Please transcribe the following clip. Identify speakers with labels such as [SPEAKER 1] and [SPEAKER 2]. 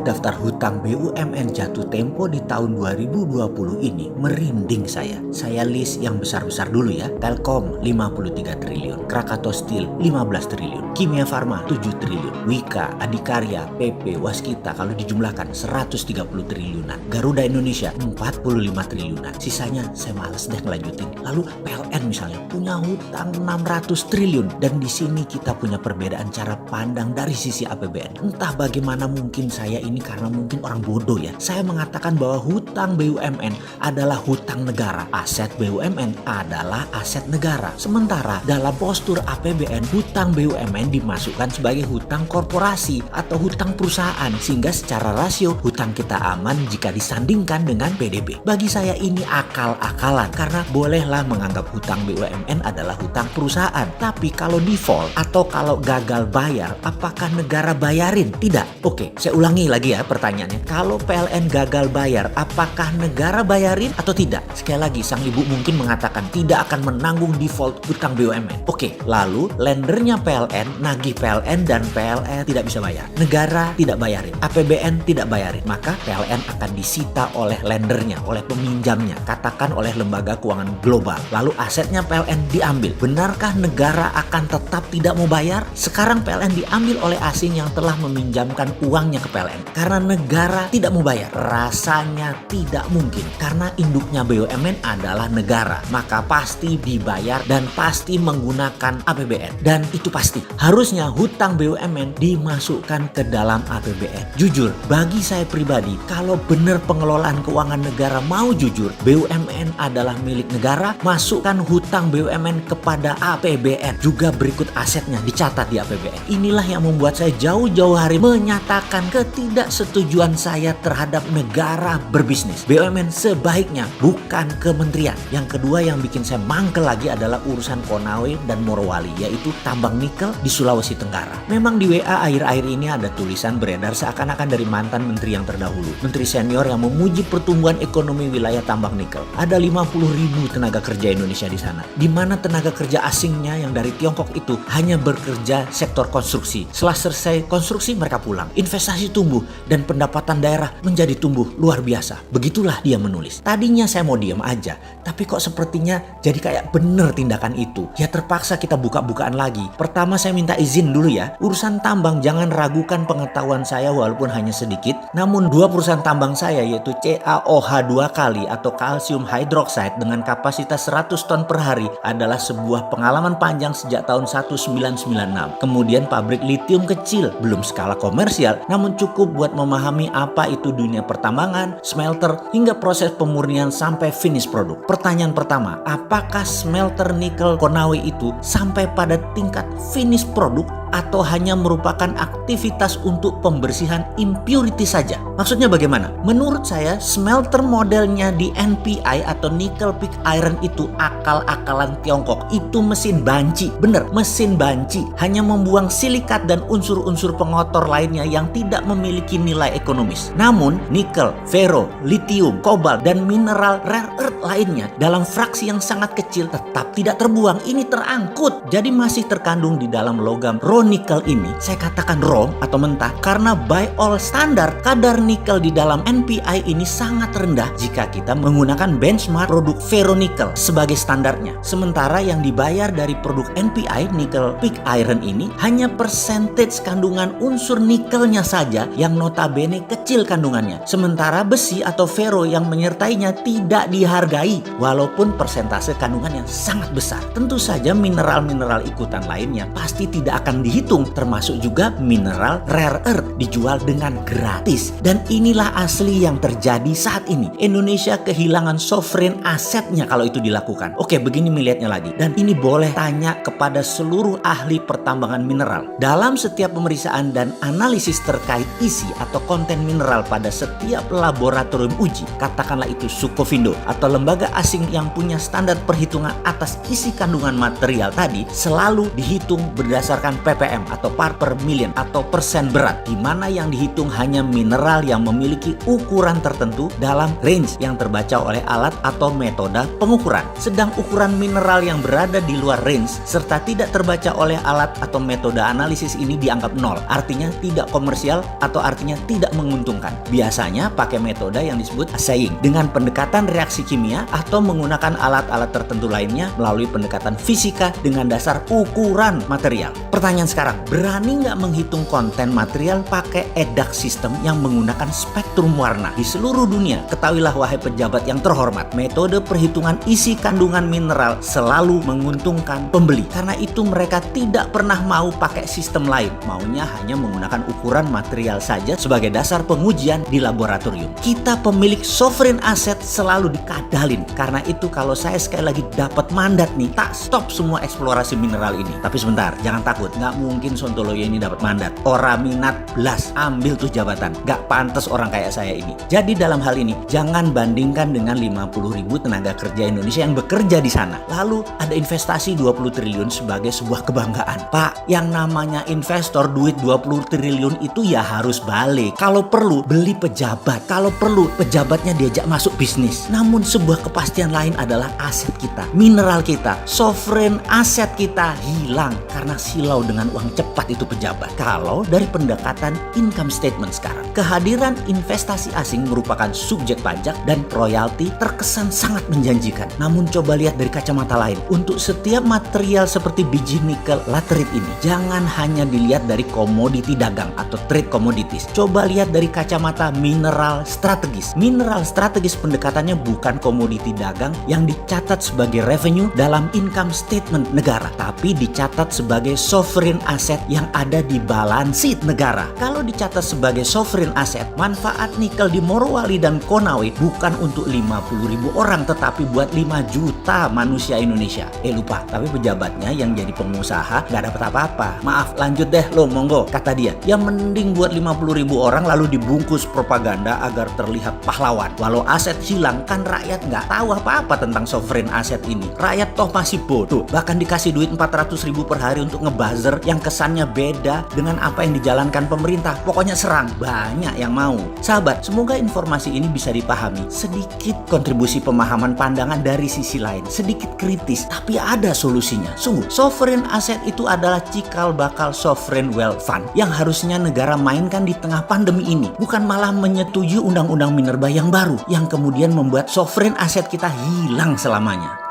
[SPEAKER 1] daftar hutang BUMN jatuh tempo di tahun 2020 ini merinding saya. Saya list yang besar-besar dulu ya. Telkom 53 triliun, Krakatau Steel 15 triliun, Kimia Farma 7 triliun, Wika, Adikarya, PP, Waskita kalau dijumlahkan 130 triliunan, Garuda Indonesia 45 triliunan. Sisanya saya males deh ngelanjutin. Lalu PLN misalnya punya hutang 600 triliun dan di sini kita punya perbedaan cara pandang dari sisi APBN. Entah bagaimana mungkin saya ini karena mungkin orang bodoh ya. Saya mengatakan bahwa hutang BUMN adalah hutang negara. Aset BUMN adalah aset negara. Sementara dalam postur APBN, hutang BUMN dimasukkan sebagai hutang korporasi atau hutang perusahaan. Sehingga secara rasio hutang kita aman jika disandingkan dengan PDB. Bagi saya ini akal-akalan karena bolehlah menganggap hutang BUMN adalah hutang perusahaan. Tapi kalau default atau kalau gagal bayar, apakah negara bayarin? Tidak. Oke, saya ulangi lagi ya pertanyaannya. Kalau PLN gagal bayar, apakah negara bayarin atau tidak? Sekali lagi, sang ibu mungkin mengatakan tidak akan menanggung default hutang BUMN. Oke, lalu lendernya PLN nagih PLN dan PLN tidak bisa bayar. Negara tidak bayarin, APBN tidak bayarin. Maka PLN akan disita oleh lendernya, oleh peminjamnya. Katakan oleh lembaga keuangan global. Lalu asetnya PLN diambil. Benarkah negara akan tetap tidak mau bayar? Sekarang PLN diambil oleh asing yang telah meminjamkan uangnya ke PLN. Karena negara tidak mau bayar. Rasanya tidak mungkin. Karena induknya BUMN adalah negara. Maka pasti dibayar dan pasti menggunakan APBN. Dan itu pasti. Harusnya hutang BUMN dimasukkan ke dalam APBN. Jujur, bagi saya pribadi, kalau benar pengelolaan keuangan negara mau jujur, BUMN adalah milik negara, masukkan hutang BUMN kepada APBN. Juga berikut asetnya dicatat di APBN. Inilah yang membuat saya jauh-jauh hari menyatakan ketidaksetujuan saya terhadap negara berbisnis. BUMN sebaiknya bukan kementerian. Yang kedua yang bikin saya mangkel lagi adalah urusan Konawe dan Morowali, yaitu tambang nikel di Sulawesi Tenggara. Memang di WA akhir-akhir ini ada tulisan beredar seakan-akan dari mantan menteri yang terdahulu, menteri senior yang memuji pertumbuhan ekonomi wilayah tambang nikel. Ada 50.000 tenaga kerja Indonesia di sana, di mana tenaga kerja asingnya yang dari Tiongkok itu hanya bekerja sektor konstruksi. Setelah selesai konstruksi mereka pulang. Investasi tumbuh dan pendapatan daerah menjadi tumbuh luar biasa. Begitulah dia menulis. Tadinya saya mau diam aja, tapi kok sepertinya jadi kayak bener tindakan itu. Ya terpaksa kita buka-bukaan lagi. Pertama saya minta izin dulu ya. Urusan tambang jangan ragukan pengetahuan saya walaupun hanya sedikit. Namun dua perusahaan tambang saya yaitu CaOH 2 kali atau kalsium hydroxide dengan kapasitas 100 ton per hari adalah sebuah pengalaman panjang sejak tahun 1996. Kemudian pabrik litium kecil, belum skala komersial, namun cukup buat memahami apa itu dunia pertambangan, smelter, hingga proses pemurnian sampai finish produk. Pertanyaan pertama, apakah smelter nikel Konawe itu sampai pada tingkat finish produk atau hanya merupakan aktivitas untuk pembersihan impurity saja? Maksudnya bagaimana? Menurut saya smelter modelnya di NPI atau nickel pig iron itu akal-akalan Tiongkok. Itu mesin banci. Bener, mesin banci. Hanya membuang silikat dan unsur-unsur pengotor lainnya yang tidak memiliki nilai ekonomis. Namun nikel, fero, litium, kobalt, dan mineral rare earth lainnya dalam fraksi yang sangat kecil tetap tidak terbuang. Ini terangkut. Jadi masih terkandung di dalam logam nikel ini. Saya katakan raw atau mentah karena by all standar kadar nikel di dalam NPI ini sangat rendah jika kita menggunakan benchmark produk ferronikel sebagai standarnya. Sementara yang dibayar dari produk NPI nickel pig iron ini hanya percentage kandungan unsur nikelnya saja yang notabene kecil kandungannya. Sementara besi atau ferro yang menyertainya tidak dihargai walaupun persentase kandungan yang sangat besar. Tentu saja mineral-mineral ikutan lainnya pasti tidak akan dihitung, termasuk juga mineral rare earth dijual dengan gratis. Dan inilah asli yang terjadi saat ini. Indonesia kehilangan sovereign asetnya kalau itu dilakukan. Oke, begini melihatnya lagi. Dan ini boleh tanya kepada seluruh ahli pertambangan mineral. Dalam setiap pemeriksaan dan analisis terkait isi atau konten mineral pada setiap laboratorium uji, katakanlah itu Sukovindo atau lembaga asing yang punya standar perhitungan atas isi kandungan material tadi, selalu dihitung berdasarkan ppm atau part per million atau persen berat, di mana yang dihitung hanya mineral yang memiliki ukuran tertentu dalam range yang terbaca oleh alat atau metode pengukuran. Sedang ukuran mineral yang berada di luar range serta tidak terbaca oleh alat atau metode analisis ini dianggap nol, artinya tidak komersial atau artinya tidak menguntungkan. Biasanya pakai metode yang disebut assaying dengan pendekatan reaksi kimia atau menggunakan alat-alat tertentu lainnya melalui pendekatan fisika dengan dasar ukuran material. Pertanyaan sekarang, berani nggak menghitung konten material pakai EDAX sistem yang menggunakan spektrum warna? Di seluruh dunia, ketahuilah wahai pejabat yang terhormat, metode perhitungan isi kandungan mineral selalu menguntungkan pembeli. Karena itu mereka tidak pernah mau pakai sistem lain, maunya hanya menggunakan ukuran material saja sebagai dasar pengujian di laboratorium. Kita pemilik sovereign asset selalu dikadalin. Karena itu kalau saya sekali lagi dapat mandat nih, tak stop semua eksplorasi mineral ini. Tapi sebentar, jangan takut, nggak mungkin Sontoloyo ini dapat mandat. Orang minat belas, ambil tuh jabatan. Nggak pantas orang kayak saya ini. Jadi dalam hal ini, jangan bandingkan dengan 50.000 tenaga kerja Indonesia yang bekerja di sana. Lalu ada investasi 20 triliun sebagai sebuah kebanggaan. Pak, yang namanya investor duit 20 triliun itu ya harus balik. Kalau perlu, beli pejabat. Kalau perlu, pejabatnya diajak masuk bisnis. Namun sebuah kepastian lain adalah aset kita, mineral kita, sovereign aset kita hilang karena silau dengan uang cepat itu pejabat. Kalau dari pendekatan income statement sekarang, kehadiran investasi asing merupakan subjek pajak dan royalti terkesan sangat menjanjikan. Namun coba lihat dari kacamata lain. Untuk setiap material seperti biji nikel laterite ini, jangan hanya dilihat dari komoditi dagang atau trade commodities. Coba lihat dari kacamata mineral strategis. Mineral strategis pendekatannya bukan komoditi dagang yang dicatat sebagai revenue dalam income statement negara, tapi dicatat sebagai sovereign asset yang ada di balance sheet negara. Kalau dicatat sebagai sovereign asset, manfaat nikel di Morowali dan Konawe bukan untuk 50.000 orang, tetapi buat 5 juta manusia Indonesia. Lupa, tapi pejabatnya yang jadi pengusaha nggak dapat apa-apa. Maaf, lanjut deh lo, monggo. Kata dia, ya mending buat 50.000 orang lalu dibungkus propaganda agar terlihat pahlawan. Walau aset hilang, kan rakyat nggak tahu apa-apa tentang sovereign aset ini. Rakyat toh masih bodoh. Bahkan dikasih duit 400.000 per hari untuk ngebuzzer yang kesannya beda dengan apa yang dijalankan pemerintah. Pokoknya serang, banyak yang mau. Sahabat, semoga informasi ini bisa dipahami. Sedikit kontribusi pemahaman pandangan dari sisi lain, sedikit kritis, tapi ada solusinya. Sungguh, sovereign asset itu adalah cikal bakal sovereign wealth fund yang harusnya negara mainkan di tengah pandemi ini, bukan malah menyetujui undang-undang minerba yang baru yang kemudian membuat sovereign asset kita hilang selamanya.